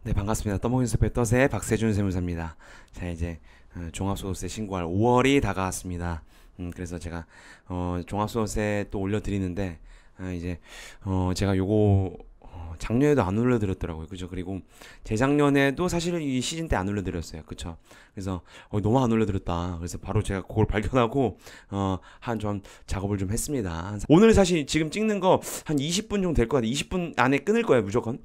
네, 반갑습니다. 떠먹인 숲의 떠세 박세준 세무사입니다. 자, 이제 종합소득세 신고할 5월이 다가왔습니다. 그래서 제가 종합소득세 또 올려드리는데 이제 제가 요거 작년에도 안 올려드렸더라고요. 그죠? 그리고 재작년에도 사실 이 시즌 때 안 올려드렸어요. 그쵸? 그래서 너무 안 올려드렸다. 그래서 바로 제가 그걸 발견하고 한 좀 작업을 좀 했습니다. 오늘 사실 지금 찍는 거 한 20분 정도 될 것 같아요. 20분 안에 끊을 거예요, 무조건.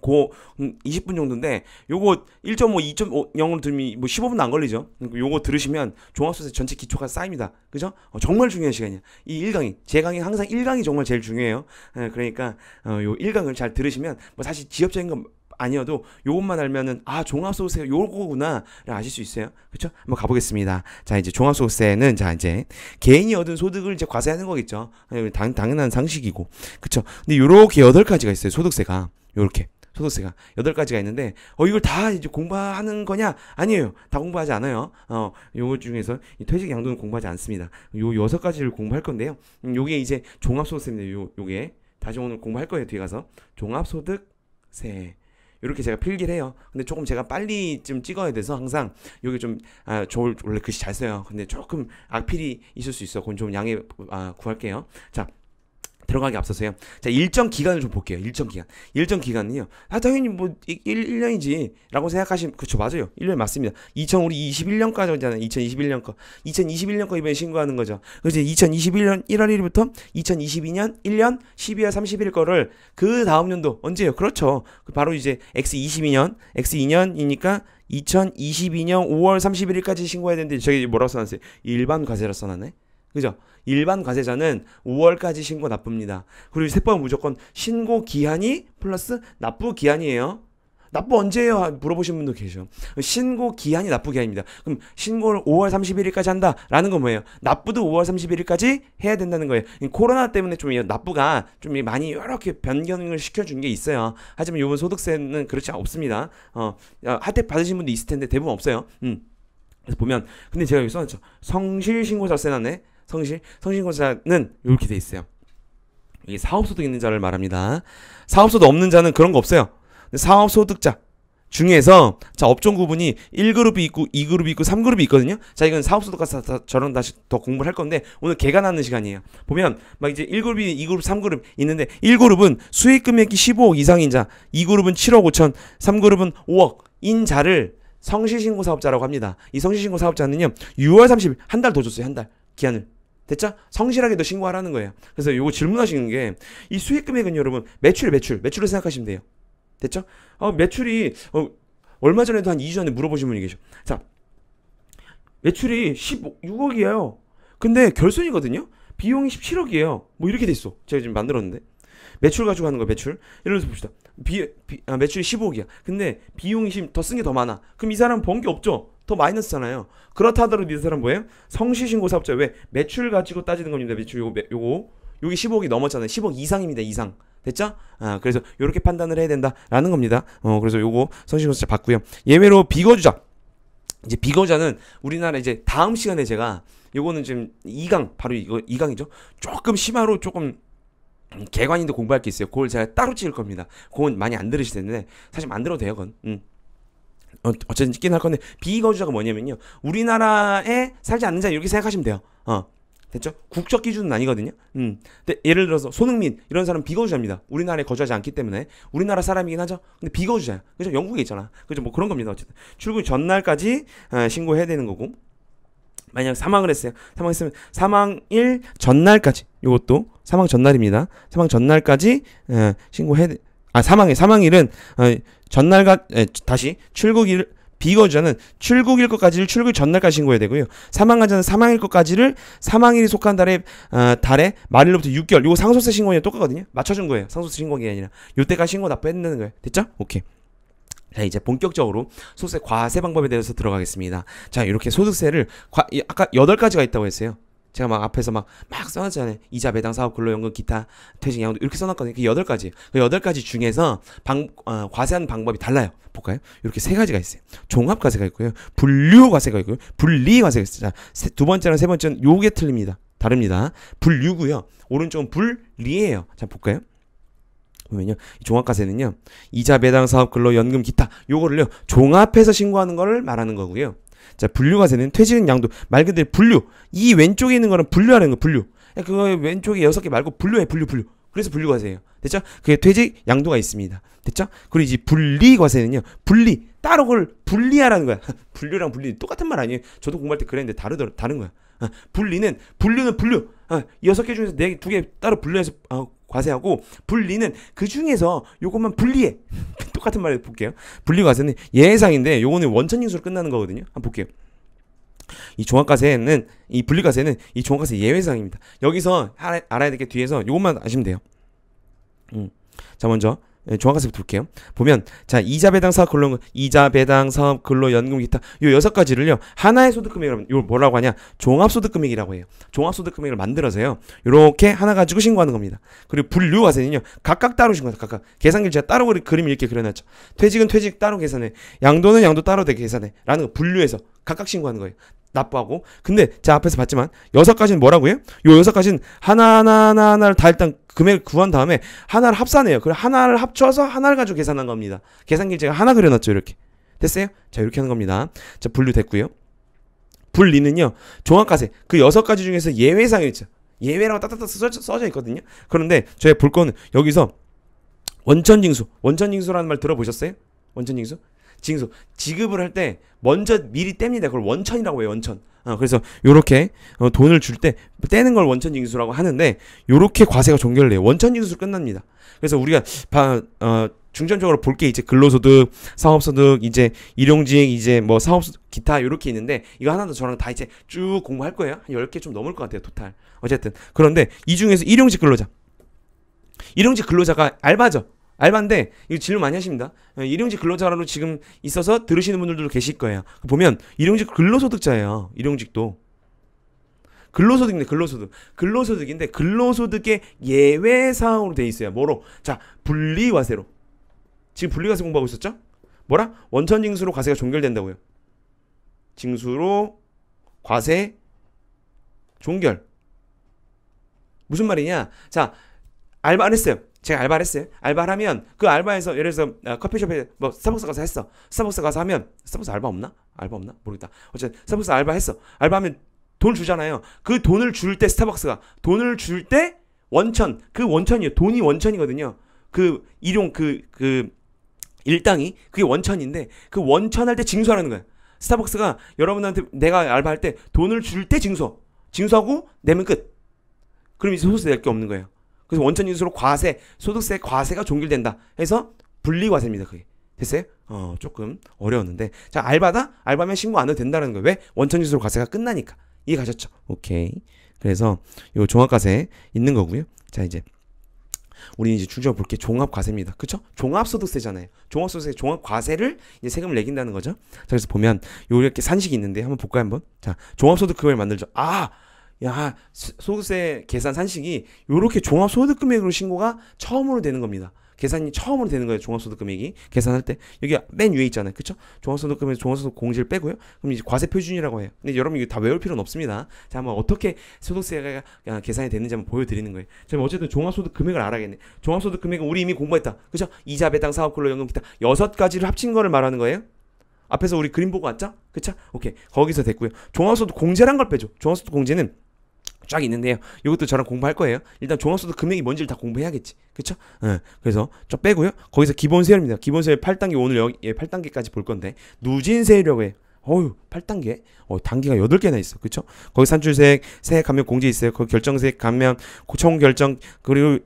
고 20분 정도인데 요거 1.5, 2.0으로 들으면 뭐 15분도 안 걸리죠. 요거 들으시면 종합소득세 전체 기초가 쌓입니다. 그죠? 정말 중요한 시간이야. 이 1강이 제 강의 항상 1강이 정말 제일 중요해요. 그러니까 요 1강을 잘 들으시면 뭐 사실 지엽적인 건 아니어도 요것만 알면은 종합소득세 요거구나를 아실 수 있어요. 그렇죠? 한번 가보겠습니다. 자, 이제 종합소득세는 자 이제 개인이 얻은 소득을 이제 과세하는 거겠죠. 당연한 상식이고. 그렇죠? 근데 요렇게 8가지가 있어요. 소득세가 요렇게 소득세가 8가지가 있는데 이걸 다 이제 공부하는 거냐? 아니에요. 다 공부하지 않아요. 요거 중에서 퇴직 양도는 공부하지 않습니다. 요 6가지를 공부할 건데요. 요게 이제 종합소득세입니다. 요게 다시 오늘 공부할 거예요. 뒤에 가서 종합소득세 이렇게 제가 필기를 해요. 근데 조금 제가 빨리 좀 찍어야 돼서 항상 여기 좀 저 원래 글씨 잘 써요. 근데 조금 악필이 있을 수 있어. 그건 좀 양해 구할게요. 자, 들어가기 앞서서요. 자, 일정 기간을 좀 볼게요. 일정 기간. 일정 기간은요. 당연히 뭐 1년이지 라고 생각하시면 그렇죠. 맞아요. 1년 맞습니다. 우리 21년까지잖아요. 2021년 거. 2021년 거 이번에 신고하는 거죠. 그래서 2021년 1월 1일부터 2022년 1년 12월 30일 거를 그 다음 년도 언제예요? 그렇죠. 바로 이제 X2년이니까 2022년 5월 31일까지 신고해야 되는데 저기 뭐라고 써놨어요? 일반 과세라 써놨네. 그죠? 일반 과세자는 5월까지 신고 납부입니다. 그리고 세법은 무조건 신고 기한이 플러스 납부 기한이에요. 납부 언제예요? 물어보신 분도 계셔. 신고 기한이 납부 기한입니다. 그럼 신고를 5월 31일까지 한다라는 건 뭐예요? 납부도 5월 31일까지 해야 된다는 거예요. 코로나 때문에 좀 납부가 좀 많이 이렇게 변경을 시켜준 게 있어요. 하지만 이번 소득세는 그렇지 없습니다. 혜택 받으신 분도 있을 텐데 대부분 없어요. 그래서 보면 근데 제가 여기 써놨죠. 성실신고자 써놨네. 성실신고자는 이렇게 돼 있어요. 이게 사업소득 있는 자를 말합니다. 사업소득 없는 자는 그런 거 없어요. 사업소득자 중에서 자 업종 구분이 1그룹이 있고 2그룹이 있고 3그룹이 있거든요. 자, 이건 사업소득 가서 저런 다시 더 공부를 할 건데 오늘 개간하는 시간이에요. 보면 막 이제 1그룹이 2그룹 3그룹 있는데 1그룹은 수익 금액이 15억 이상인 자, 2그룹은 7억 5천, 3그룹은 5억인 자를 성실신고 사업자라고 합니다. 이 성실신고 사업자는요 6월 30일 한 달 더 줬어요. 한 달 기한을. 됐죠? 성실하게 더 신고하라는 거예요. 그래서 요거 질문하시는 게 이 수익 금액은 여러분 매출로 생각하시면 돼요. 됐죠? 매출이 얼마 전에도 한 2주 전에 물어보신 분이 계셔. 자, 매출이 16억이에요. 근데 결손이거든요. 비용이 17억이에요. 뭐 이렇게 돼 있어. 제가 지금 만들었는데 매출 가지고 하는 거야. 매출. 예를 들어서 봅시다. 매출이 15억이야. 근데 비용이 더 쓴 게 더 많아. 그럼 이 사람 번 게 없죠. 더 마이너스잖아요. 그렇다 하더라도 이 사람 뭐예요? 성실신고 사업자. 왜? 매출 가지고 따지는 겁니다. 매출 요거 여기 15억이 넘었잖아요. 10억 이상입니다. 이상. 됐죠? 그래서 이렇게 판단을 해야 된다라는 겁니다. 그래서 요거 성실신고사업자 봤고요. 예외로 비거주자. 이제 비거주자는 우리나라 이제 다음 시간에 제가 요거는 지금 2강 바로 이거 2강이죠. 조금 심화로 조금 개관인데 공부할 게 있어요. 그걸 제가 따로 찍을 겁니다. 그건 많이 안 들으실 텐데 사실 안 들어도 돼요. 그건. 어쨌든 찍긴 할 건데 비거주자가 뭐냐면요. 우리나라에 살지 않는 자 이렇게 생각하시면 돼요. 됐죠? 국적 기준은 아니거든요. 근데 예를 들어서 손흥민 이런 사람 비거주자입니다. 우리나라에 거주하지 않기 때문에 우리나라 사람이긴 하죠. 근데 비거주자야. 그죠? 영국에 있잖아. 그죠? 뭐 그런 겁니다. 어쨌든 출국 전날까지 신고해야 되는 거고. 만약 사망을 했어요. 사망했으면 사망일 전날까지 이것도 사망 전날입니다. 사망 전날까지 신고해야 돼. 사망일은 전날과 다시 출국일 비거주자는 출국일 것까지를 출국 전날까지 신고해야 되고요. 사망자는 사망일 것까지를 사망일이 속한 달에 말일로부터 6개월. 이거 상속세 신고랑 똑같거든요. 맞춰준 거예요. 상속세 신고가 아니라 요때까지 신고 납부해야 되는 거예요. 됐죠? 오케이. 자, 이제 본격적으로 소득세 과세 방법에 대해서 들어가겠습니다. 자, 이렇게 소득세를 아까 8가지가 있다고 했어요. 제가 막 앞에서 막 써놨잖아요. 이자, 배당, 사업, 근로연금, 기타, 퇴직, 양도 이렇게 써놨거든요. 그 8가지. 그 8가지 중에서 과세하는 방법이 달라요. 볼까요? 이렇게 3가지가 있어요. 종합과세가 있고요. 분류과세가 있고요. 분리과세가 있어요. 자, 두 번째랑 세 번째는 요게 틀립니다. 다릅니다. 분류고요. 오른쪽은 분리예요. 자, 볼까요? 보면요. 이 종합과세는요. 이자, 배당, 사업, 근로, 연금, 기타 요거를요. 종합해서 신고하는 거를 말하는 거고요. 자, 분류과세는 퇴직은 양도 말 그대로 분류. 이 왼쪽에 있는 거는 분류하는 거 분류. 그거 왼쪽에 6개 말고 분류해 분류. 그래서 분류과세예요. 됐죠? 그게 퇴직 양도가 있습니다. 됐죠? 그리고 이제 분리과세는요. 분리. 따로 그걸 분리하라는 거야. 분류랑 분리 똑같은 말 아니에요. 저도 공부할 때 그랬는데 다른 거야. 분류는 분류. 6개 중에서 2개 따로 분류해서 과세하고 분리는 그 중에서 요것만 분리해. 똑같은 말 볼게요. 분리과세는 예외상인데 요거는 원천징수로 끝나는 거거든요. 한번 볼게요. 이 종합과세는 이 분리과세는 이 종합과세 예외상입니다. 여기서 알아야 될 게 뒤에서 요것만 아시면 돼요. 자, 먼저 종합과세부터 볼게요. 보면 자, 이자, 배당, 사업, 근로, 이자, 배당, 사업, 근로, 연금, 기타 요 6가지를요 하나의 소득금액이라고 요 뭐라고 하냐? 종합소득금액이라고 해요. 종합소득금액을 만들어서요 요렇게 하나 가지고 신고하는 겁니다. 그리고 분류과세는요 각각 따로 신고해요. 각각 계산기를 제가 따로 그림 이렇게 그려놨죠. 퇴직은 퇴직 따로 계산해, 양도는 양도 따로 계산해 라는 거 분류해서 각각 신고하는 거예요. 납부하고. 근데 제가 앞에서 봤지만 6가지는 뭐라고요? 요 6가지는 하나를 다 일단 금액을 구한 다음에 하나를 합산해요. 그리고 하나를 합쳐서 하나를 가지고 계산한 겁니다. 계산기를 제가 하나 그려놨죠. 이렇게 됐어요? 자, 이렇게 하는 겁니다. 자, 분류 됐고요. 분리는요 종합과세 그 6가지 중에서 예외상이 있죠. 예외라고 따뜻하게 써져 있거든요. 그런데 저희가 볼 거는 여기서 원천징수라는 말 들어보셨어요? 원천징수? 지급을 할 때 먼저 미리 뗍니다. 그걸 원천이라고 해요. 원천. 그래서 요렇게 돈을 줄 때 떼는 걸 원천징수라고 하는데 요렇게 과세가 종결돼요. 원천징수로 끝납니다. 그래서 우리가 중점적으로 볼 게 이제 근로소득, 사업소득, 이제 일용직, 이제 뭐 사업소득, 기타 요렇게 있는데 이거 하나도 저랑 다 이제 쭉 공부할 거예요. 한 10개 좀 넘을 것 같아요. 토탈. 어쨌든 그런데 이 중에서 일용직 근로자가 알바인데 이거 질문 많이 하십니다. 일용직 근로자로 지금 있어서 들으시는 분들도 계실 거예요. 보면 일용직 근로소득자예요. 일용직도 근로소득인데 근로소득인데 근로소득의 예외사항으로 돼 있어요. 뭐로? 자, 분리과세로. 지금 분리과세 공부하고 있었죠? 뭐라? 원천징수로 과세가 종결된다고요. 징수로 과세 종결. 무슨 말이냐? 자, 알바를 했어요. 제가 알바를 했어요. 알바를 하면 그 알바에서 예를 들어서 커피숍에 뭐 스타벅스 가서 했어. 스타벅스 가서 하면 스타벅스 알바 없나? 모르겠다. 어쨌든 스타벅스 알바했어. 알바하면 돈 주잖아요. 그 돈을 줄 때 스타벅스가 돈을 줄 때 원천이에요. 돈이 원천이거든요. 그 일용 그 일당이 그게 원천인데 그 원천할 때 징수하라는 거야. 스타벅스가 여러분한테 내가 알바할 때 돈을 줄 때 징수하고 내면 끝. 그럼 이제 소득세 낼 게 없는 거예요. 그래서 원천징수로 소득세 과세가 종결된다 해서 분리과세입니다. 그게 됐어요? 조금 어려웠는데 자, 알바면 신고 안 해도 된다는 거예요. 왜? 원천징수로 과세가 끝나니까. 이해 가셨죠? 오케이. 그래서 요 종합과세 있는 거고요. 자, 이제 우리 이제 중점으로 볼 게 종합과세입니다. 그쵸? 종합소득세잖아요. 종합과세를 이제 세금을 매긴다는 거죠. 자, 그래서 보면 요렇게 산식이 있는데 한번 볼까요, 한번? 자, 종합소득금액을 만들죠. 소득세 계산 산식이 요렇게 종합소득금액으로 신고가 처음으로 되는 겁니다. 계산이 처음으로 되는 거예요. 종합소득금액이 계산할 때 여기 맨 위에 있잖아요. 그쵸? 종합소득금액 종합소득 공제를 빼고요. 그럼 이제 과세표준이라고 해요. 근데 여러분 이거 다 외울 필요는 없습니다. 자, 한번 어떻게 소득세가 계산이 되는지 한번 보여드리는 거예요. 자, 어쨌든 종합소득금액을 알아야겠네. 종합소득금액은 우리 이미 공부했다. 그쵸? 이자, 배당, 사업, 근로, 연금, 기타 6가지를 합친 거를 말하는 거예요. 앞에서 우리 그림 보고 왔죠? 그쵸? 오케이. 거기서 됐고요. 종합소득 공제란 걸 빼줘. 종합소득 공제는 쫙 있는데요. 이것도 저랑 공부할 거예요. 일단 종합소득 금액이 뭔지를 다 공부해야겠지. 그쵸? 그래서 좀 빼고요. 거기서 기본세율입니다. 기본세율 8단계 오늘 8단계까지 볼 건데 누진세율이라고 해요. 8단계. 단계가 8개나 있어. 그쵸? 거기 산출세액, 세액 감면 공제 있어요. 거기 결정세액 감면, 총결정, 그리고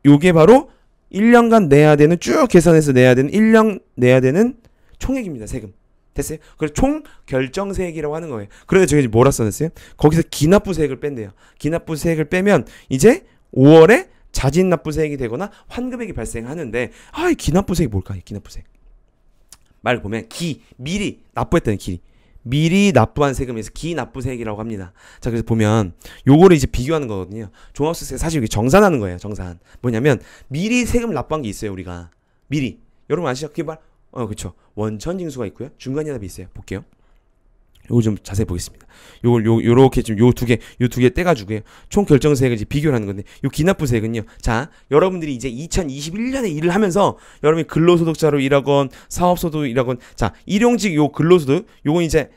요게 바로 1년간 내야 되는 쭉 계산해서 내야 되는 1년 내야 되는 총액입니다. 세금. 됐어요? 그래서 총 결정세액이라고 하는 거예요. 그런데 저기 뭐라 써놨어요? 거기서 기납부세액을 뺀대요. 기납부세액을 빼면 이제 5월에 자진납부세액이 되거나 환급액이 발생하는데 이 기납부세액이 뭘까? 기납부세액 말 보면 미리 납부했다는 미리 납부한 세금에서 기납부세액이라고 합니다. 자, 그래서 보면 요거를 이제 비교하는 거거든요. 종합소득세 사실 이게 정산하는 거예요. 정산 뭐냐면 미리 세금을 납부한 게 있어요. 우리가 미리 여러분 아시죠? 그게 그쵸. 원천징수가 있고요. 중간이납이 있어요. 볼게요. 요거 좀 자세히 보겠습니다. 요걸 요렇게 좀 요 두 개 떼가지고요. 총 결정세액을 이제 비교를 하는 건데, 요 기납부세액은요. 자, 여러분들이 이제 2021년에 일을 하면서 여러분이 근로소득자로 일하건 사업소득 일하건, 자, 일용직 요 근로소득 요건 이제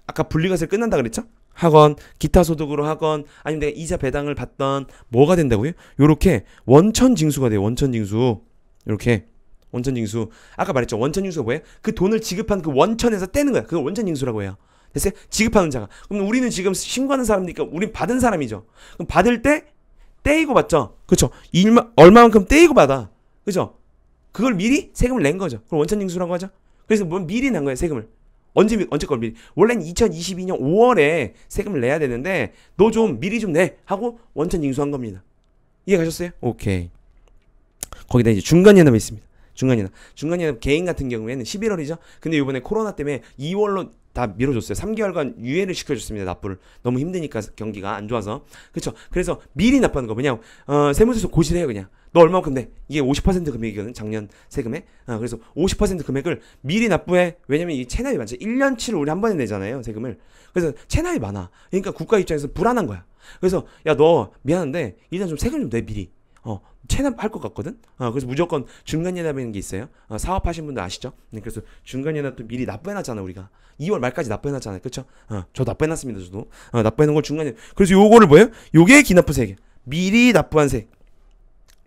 아까 분리과세 끝난다 그랬죠? 하건 기타 소득으로 하건 아니면 내가 이자 배당을 받던 뭐가 된다고요? 요렇게 원천징수가 돼요. 원천징수. 요렇게 원천징수. 아까 말했죠. 원천징수가 뭐예요? 그 돈을 지급한 그 원천에서 떼는 거야. 그걸 원천징수라고 해요. 됐어요? 지급하는 자가. 그럼 우리는 지금 신고하는 사람이니까 우린 받은 사람이죠. 그럼 받을 때 떼이고 받죠. 그렇죠? 얼마만큼 떼이고 받아. 그렇죠? 그걸 미리 세금을 낸 거죠. 그걸 원천징수라고 하죠. 그래서 뭐 미리 낸 거예요. 세금을. 언제 걸 미리. 원래는 2022년 5월에 세금을 내야 되는데 너 좀 미리 좀 내 하고 원천징수한 겁니다. 이해 가셨어요? 오케이. 거기다 이제 중간연합이 있습니다. 중간연합 개인 같은 경우에는 11월이죠. 근데 이번에 코로나 때문에 2월로 다 미뤄줬어요. 3개월간 유예를 시켜줬습니다. 납부를. 너무 힘드니까 경기가 안 좋아서. 그렇죠. 그래서 미리 납부하는 거 뭐냐? 세무서에서 고시를 해요. 그냥 너 얼마만큼 내? 이게 50% 금액이거든. 작년 세금에. 그래서 50% 금액을 미리 납부해. 왜냐면 이 체납이 많죠. 1년치를 우리 한 번에 내잖아요. 세금을. 그래서 체납이 많아. 그러니까 국가 입장에서 불안한 거야. 그래서 야 너 미안한데 일단 좀 세금 좀 내 미리. 체납할 것 같거든. 그래서 무조건 중간연합이라는 게 있어요. 사업하신 분들 아시죠? 그래서 중간연합도 미리 납부해놨잖아 우리가. 2월 말까지 납부해놨잖아요. 그렇죠? 저도 납부해놨습니다. 저도 납부해놓은 걸 중간연합. 그래서 요거를 뭐예요? 요게 기납부세액. 미리 납부한 세액.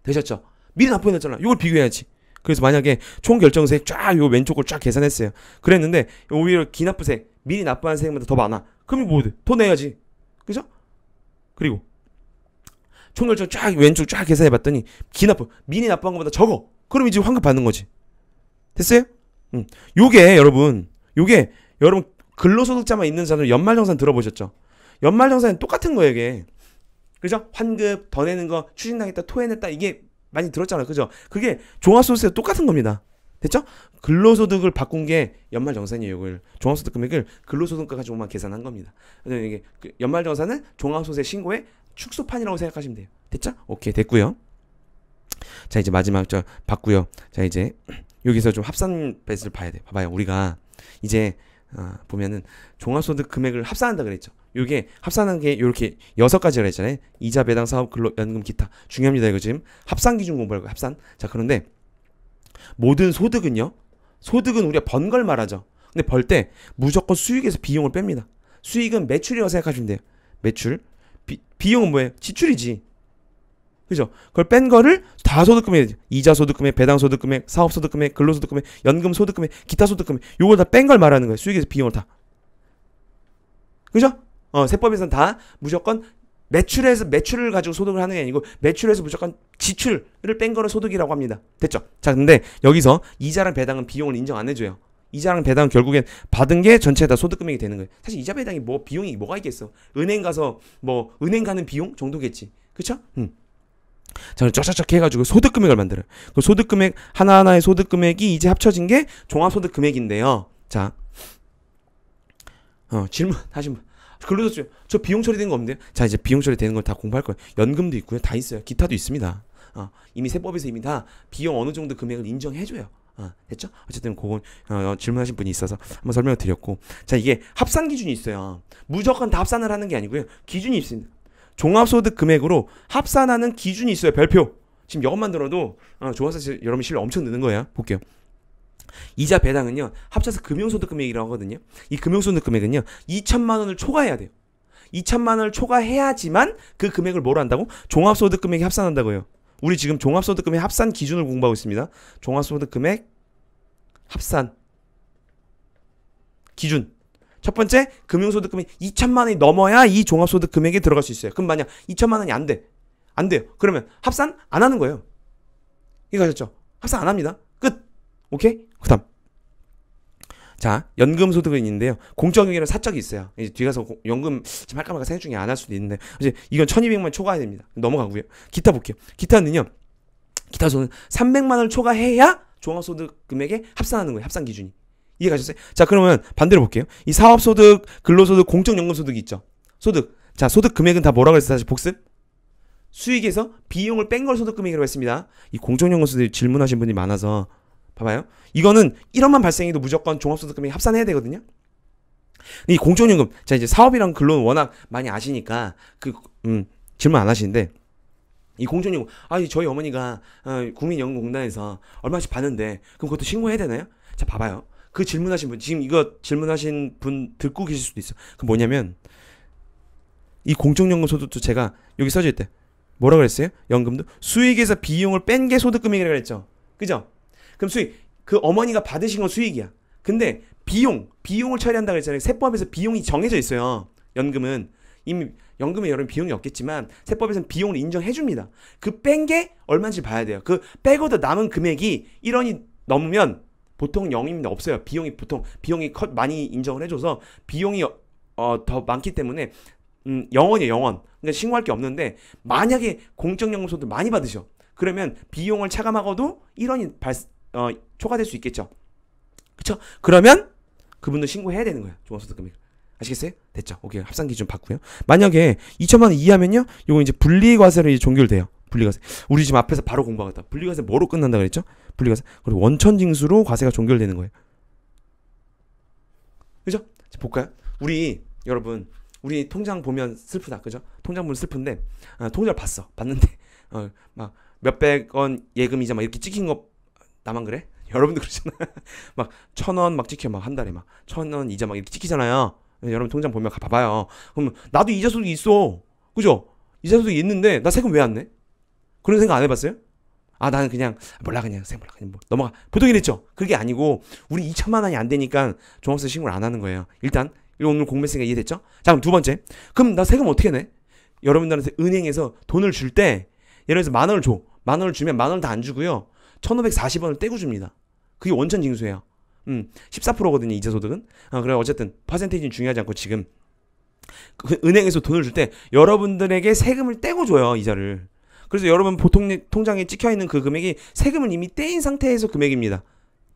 되셨죠? 미리 납부해놨잖아. 요걸 비교해야지. 그래서 만약에 총 결정세액 쫙 요 왼쪽 걸 쫙 계산했어요. 그랬는데 오히려 기납부세액 미리 납부한 세액보다 더 많아. 그럼 뭐 돼? 더 내야지. 그죠? 그리고 총결정 쫙 왼쪽 쫙 계산해봤더니 기납부 미리 납부한 것보다 적어. 그럼 이제 환급 받는 거지. 됐어요? 요게 여러분 근로소득자만 있는 사람들 연말정산 들어보셨죠? 연말정산은 똑같은 거예요 이게. 그죠? 환급 더 내는 거 추징당했다 토해냈다 이게 많이 들었잖아요. 그죠? 그게 종합소득세 똑같은 겁니다. 됐죠? 근로소득을 바꾼 게 연말정산이에요. 이걸 종합소득 금액을 근로소득과 가지고만 계산한 겁니다. 그래서 이게 연말정산은 종합소득세 신고의 축소판이라고 생각하시면 돼요. 됐죠? 오케이 됐고요. 자 이제 마지막 저 봤고요. 자 이제 여기서 좀 합산 배수를 봐야 돼요. 봐봐요. 우리가 이제 보면은 종합소득 금액을 합산한다 그랬죠. 요게 합산한 게 요렇게 6가지가 있잖아요. 이자 배당 사업 근로 연금 기타 중요합니다. 이거 지금 합산 기준 공부할 거예요. 합산. 자 그런데 모든 소득은요. 소득은 우리가 번 걸 말하죠. 근데 벌 때 무조건 수익에서 비용을 뺍니다. 수익은 매출이라고 생각하시면 돼요. 매출. 비용은 뭐예요? 지출이지. 그죠? 그걸 뺀 거를 다 소득금액, 이자 소득금액, 배당 소득금액, 사업 소득금액, 근로 소득금액, 연금 소득금액, 기타 소득금액, 요걸 다 뺀 걸 말하는 거예요. 수익에서 비용을 다. 그죠? 세법에서는 다 무조건 매출을 가지고 소득을 하는 게 아니고 매출에서 무조건 지출을 뺀 거를 소득이라고 합니다. 됐죠? 자, 근데 여기서 이자랑 배당은 비용을 인정 안 해줘요. 이자랑 배당은 결국엔 받은 게 전체 다 소득금액이 되는 거예요. 사실 이자 배당이 뭐 비용이 뭐가 있겠어? 은행 가서 뭐 은행 가는 비용 정도겠지. 그쵸? 자, 쫙쫙쫙 해가지고 소득금액을 만들어요. 그 소득금액 하나하나의 소득금액이 이제 합쳐진 게 종합소득금액인데요. 자, 질문 하신 분. 근로소득 저 비용 처리된 거 없는데요? 자 이제 비용 처리되는 걸 다 공부할 거예요. 연금도 있고요, 다 있어요. 기타도 있습니다. 이미 세법에서 이미 다 비용 어느 정도 금액을 인정해줘요. 됐죠? 어쨌든 그건 질문하신 분이 있어서 한번 설명을 드렸고, 자 이게 합산 기준이 있어요. 무조건 다 합산을 하는 게 아니고요, 기준이 있습니다. 종합소득 금액으로 합산하는 기준이 있어요. 별표. 지금 이것만 들어도 종합소득 여러분 실력 엄청 느는 거예요. 볼게요. 이자 배당은요 합쳐서 금융소득 금액이라고 하거든요. 이 금융소득 금액은요 2천만 원을 초과해야 돼요. 2천만 원을 초과해야지만 그 금액을 뭐로 한다고? 종합소득 금액에 합산한다고요. 우리 지금 종합소득 금액 합산 기준을 공부하고 있습니다. 종합소득 금액 합산 기준. 첫 번째, 금융소득 금액 2천만 원이 넘어야 이 종합소득 금액에 들어갈 수 있어요. 그럼 만약 2천만 원이 안 돼. 안 돼요. 그러면 합산 안 하는 거예요. 이거 아셨죠? 합산 안 합니다. 끝. 오케이? 그 다음. 자, 연금소득은 있는데요. 공적이랑 사적이 있어요. 이제 뒤에 가서 연금 좀 할까 말까 생각 중에 안 할 수도 있는데, 이제 이건 1200만 초과해야 됩니다. 넘어가고요. 기타 볼게요. 기타는요. 기타소는 300만 원을 초과해야 종합소득 금액에 합산하는 거예요. 합산 기준이. 이해 가셨어요? 자, 그러면 반대로 볼게요. 이 사업소득, 근로소득, 공적연금소득이 있죠. 소득. 자, 소득 금액은 다 뭐라고 했어요? 다시 복습. 수익에서 비용을 뺀 걸 소득금액이라고 했습니다. 이 공적연금소득 질문하신 분이 많아서 봐봐요. 이거는 1원만 발생해도 무조건 종합소득금액 합산해야 되거든요. 이 공적연금, 자, 이제 사업이랑 근로는 워낙 많이 아시니까, 질문 안 하시는데, 이 공적연금, 저희 어머니가, 국민연금공단에서 얼마씩 받는데, 그럼 그것도 신고해야 되나요? 자, 봐봐요. 그 질문하신 분, 지금 이거 질문하신 분 듣고 계실 수도 있어. 그 뭐냐면, 이 공적연금 소득도 제가 여기 써져 있대. 뭐라 그랬어요? 연금도? 수익에서 비용을 뺀 게 소득금액이라고 그랬죠. 그죠? 그럼 그 어머니가 받으신 건 수익이야. 근데 비용을 처리한다고 했잖아요. 세법에서 비용이 정해져 있어요. 연금은. 이미 연금에 여러 비용이 없겠지만 세법에서는 비용을 인정해 줍니다. 그 뺀 게 얼마인지 봐야 돼요. 그 빼고도 남은 금액이 1원이 넘으면 보통 0입니다. 없어요. 비용이 많이 인정을 해줘서 비용이 더 많기 때문에 0원이에요. 0원. 그러니까 신고할 게 없는데 만약에 공적연금소득 많이 받으셔. 그러면 비용을 차감하고도 1원이 초과될 수 있겠죠. 그쵸? 그러면 그분도 신고해야 되는 거예요. 종합소득금액. 아시겠어요? 됐죠? 오케이. 합산 기준 봤고요. 만약에 2천만 원 이하면요. 요거 이제 분리과세로 이제 종결돼요. 분리과세. 우리 지금 앞에서 바로 공부하겠다. 분리과세 뭐로 끝난다 그랬죠? 분리과세. 그리고 원천징수로 과세가 종결되는 거예요. 그죠? 자, 볼까요? 여러분, 우리 통장 보면 슬프다. 그죠? 통장 보면 슬픈데, 통장을 봤는데, 막 몇백 원 예금이자 막 이렇게 찍힌 거, 나만 그래? 여러분도 그러잖아. 막 1,000원 막 찍혀. 막 한 달에 막 1,000원 이자 막 이렇게 찍히잖아요. 여러분 통장 보면 봐봐요. 그러면 나도 이자 소득이 있어. 그죠? 이자 소득이 있는데 나 세금 왜 안 내? 그런 생각 안 해봤어요? 나는 그냥 몰라 그냥 뭐 넘어가. 보통 이랬죠. 그게 아니고 우리 2천만 원이 안 되니까 종합세 신고를 안 하는 거예요. 일단 오늘 공부했으니까 이해됐죠? 자, 그럼 두 번째. 그럼 나 세금 어떻게 내? 여러분들한테 은행에서 돈을 줄 때 예를 들어서 10,000원을 줘. 10,000원을 주면 10,000원 다 안 주고요. 1,540원을 떼고 줍니다. 그게 원천 징수예요. 14%거든요, 이자소득은. 그래 어쨌든 퍼센테이지는 중요하지 않고 지금 그 은행에서 돈을 줄 때 여러분들에게 세금을 떼고 줘요, 이자를. 그래서 여러분 보통 통장에 찍혀 있는 그 금액이 세금을 이미 떼인 상태에서 금액입니다.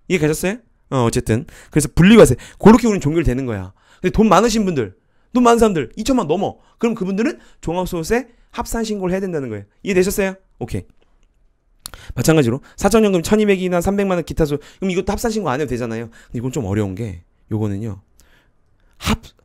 이해 가셨어요? 어쨌든 그래서 분리과세 그렇게 우리는 종결되는 거야. 근데 돈 많으신 분들, 돈 많은 사람들 2천만 넘어. 그럼 그분들은 종합소득세 합산 신고를 해야 된다는 거예요. 이해되셨어요? 오케이. 마찬가지로 사전연금 1,200이나 300만원 기타소 그럼 이것도 합산 신고 안 해도 되잖아요. 근데 이건 좀 어려운 게 요거는요.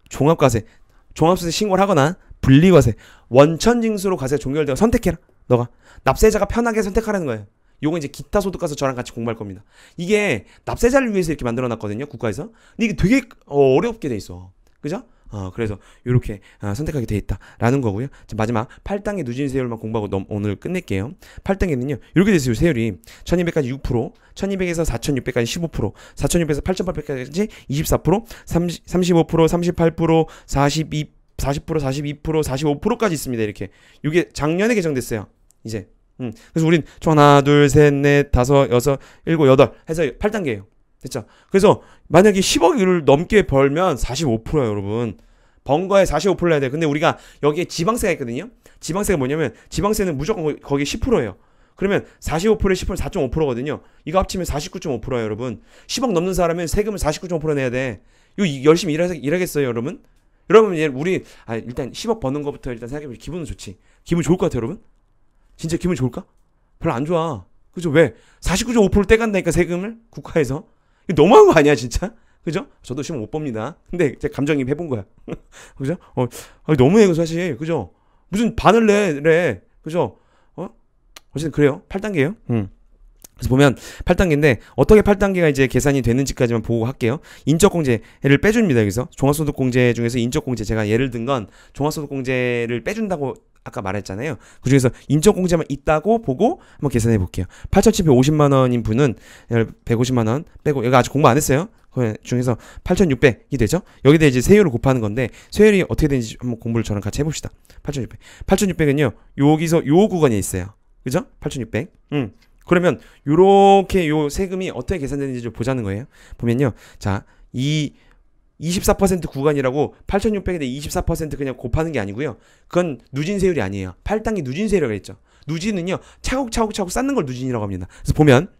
종합소득세 신고를 하거나 분리과세 원천징수로 과세가 종결되고 선택해라. 너가 납세자가 편하게 선택하라는 거예요. 요거 이제 기타 소득 가서 저랑 같이 공부할 겁니다. 이게 납세자를 위해서 이렇게 만들어 놨거든요. 국가에서. 근데 이게 되게 어렵게 돼 있어. 그죠? 그래서 요렇게 선택하게 돼 있다라는 거고요. 마지막 8단계 누진 세율만 공부하고 오늘 끝낼게요. 8단계는요. 이렇게 됐어요. 세율이 1,200까지 6%, 1,200에서 4,600까지 15%, 4,600에서 8,800까지 24%, 35%, 38%, 42%, 42%, 45%까지 있습니다. 이렇게. 이게 작년에 개정됐어요. 이제. 그래서 우린 총 하나, 둘, 셋, 넷, 다섯, 여섯, 일곱, 여덟 해서 8단계예요. 됐죠? 그래서 만약에 10억을 넘게 벌면 45%예요, 여러분. 번 거에 45% 해야 돼요. 근데 우리가 여기에 지방세가 있거든요. 지방세가 뭐냐면 지방세는 무조건 거기 10%예요. 그러면 45%에 10%는 4.5%거든요. 이거 합치면 49.5%예요, 여러분. 10억 넘는 사람은 세금을 49.5% 내야 돼. 이거 열심히 일하겠어요, 여러분? 여러분, 우리 일단 10억 버는 것부터 일단 생각해보면 기분은 좋지. 기분 좋을 것 같아요, 여러분? 진짜 기분 좋을까? 별로 안 좋아. 그죠? 왜? 49.5% 떼간다니까, 세금을? 국가에서. 이거 너무한 거 아니야, 진짜? 그죠? 저도 시험 못 봅니다. 근데 제가 감정이입 해본 거야. 그죠? 너무해, 이거 사실. 그죠? 무슨 반을 내래. 그죠? 어쨌든 그래요. 8단계예요. 그래서 보면 8단계인데 어떻게 8단계가 이제 계산이 되는지까지만 보고 할게요. 인적공제를 빼줍니다. 여기서 종합소득공제 중에서 인적공제 제가 예를 든 건 종합소득공제를 빼준다고 아까 말했잖아요. 그 중에서 인적공제만 있다고 보고 한번 계산해 볼게요. 8,750만 원인 분은 150만 원 빼고 여기 아직 공부 안 했어요. 그 중에서 8,600이 되죠. 여기다 이제 세율을 곱하는 건데 세율이 어떻게 되는지 한번 공부를 저랑 같이 해봅시다. 8,600. 8,600은요. 여기서 요 구간에 있어요. 그죠? 8,600. 그러면 요렇게 요 세금이 어떻게 계산되는지 좀 보자는 거예요. 보면요. 자, 이 24% 구간이라고 8,600에 대해 24% 그냥 곱하는 게 아니고요. 그건 누진세율이 아니에요. 8단계 누진세율이라고 했죠. 누진은요. 차곡차곡 쌓는 걸 누진이라고 합니다. 그래서 보면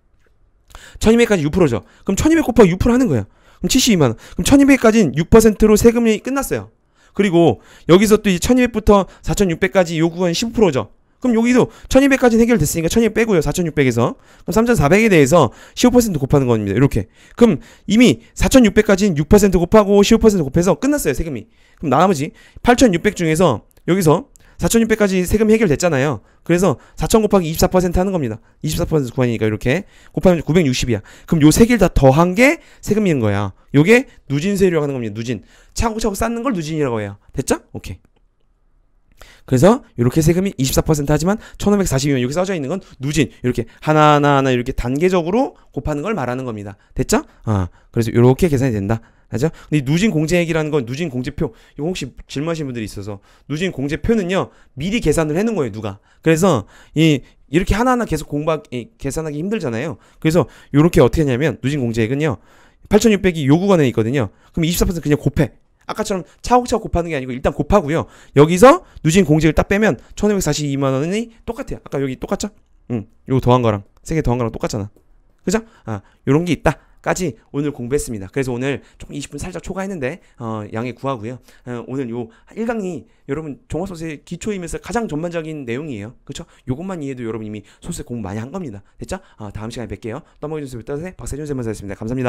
1,200까지 6%죠. 그럼 1,200 곱하기 6% 하는 거예요. 그럼 72만 원. 그럼 1,200까지는 6%로 세금이 끝났어요. 그리고 여기서 또 1,200부터 4,600까지 요 구간 15%죠. 그럼 여기도 1200까지는 해결됐으니까 1200 빼고요. 4600에서. 그럼 3400에 대해서 15% 곱하는 겁니다. 이렇게. 그럼 이미 4600까지는 6% 곱하고 15% 곱해서 끝났어요. 세금이. 그럼 나머지 8600 중에서 여기서 4600까지 세금이 해결됐잖아요. 그래서 4000 곱하기 24% 하는 겁니다. 24% 구하니까 이렇게 곱하면 960이야. 그럼 요 세 개를 다 더한 게 세금인 거야. 요게 누진세율이라고 하는 겁니다. 누진. 차곡차곡 쌓는 걸 누진이라고 해요. 됐죠? 오케이. 그래서 이렇게 세금이 24% 하지만 1542면 여기 써져 있는 건 누진. 이렇게 하나하나 이렇게 단계적으로 곱하는 걸 말하는 겁니다. 됐죠? 그래서 이렇게 계산이 된다. 알죠? 근데 누진 공제액이라는 건 누진 공제표. 이거 혹시 질문하신 분들이 있어서 누진 공제표는요 미리 계산을 해놓은 거예요. 누가? 그래서 이렇게 하나하나 계속 계산하기 힘들잖아요. 그래서 이렇게 어떻게 하냐면 누진 공제액은요 8,600이 요 구간에 있거든요. 그럼 24% 그냥 곱해. 아까처럼 차곡차곡 곱하는 게 아니고 일단 곱하고요. 여기서 누진 공제를 딱 빼면 1,542만 원이 똑같아요. 아까 여기 똑같죠? 요거 더한 거랑 세 개 더한 거랑 똑같잖아. 그죠? 요런 게 있다. 까지 오늘 공부했습니다. 그래서 오늘 조금 20분 살짝 초과했는데 양해 구하고요. 오늘 요 1강이 여러분 종합소득 기초이면서 가장 전반적인 내용이에요. 그렇죠? 요것만 이해도 여러분 이미 소득 공부 많이 한 겁니다. 됐죠? 다음 시간에 뵐게요. 떠먹이 준수 따뜻해 박세준 쌤 선생님이었습니다. 감사합니다.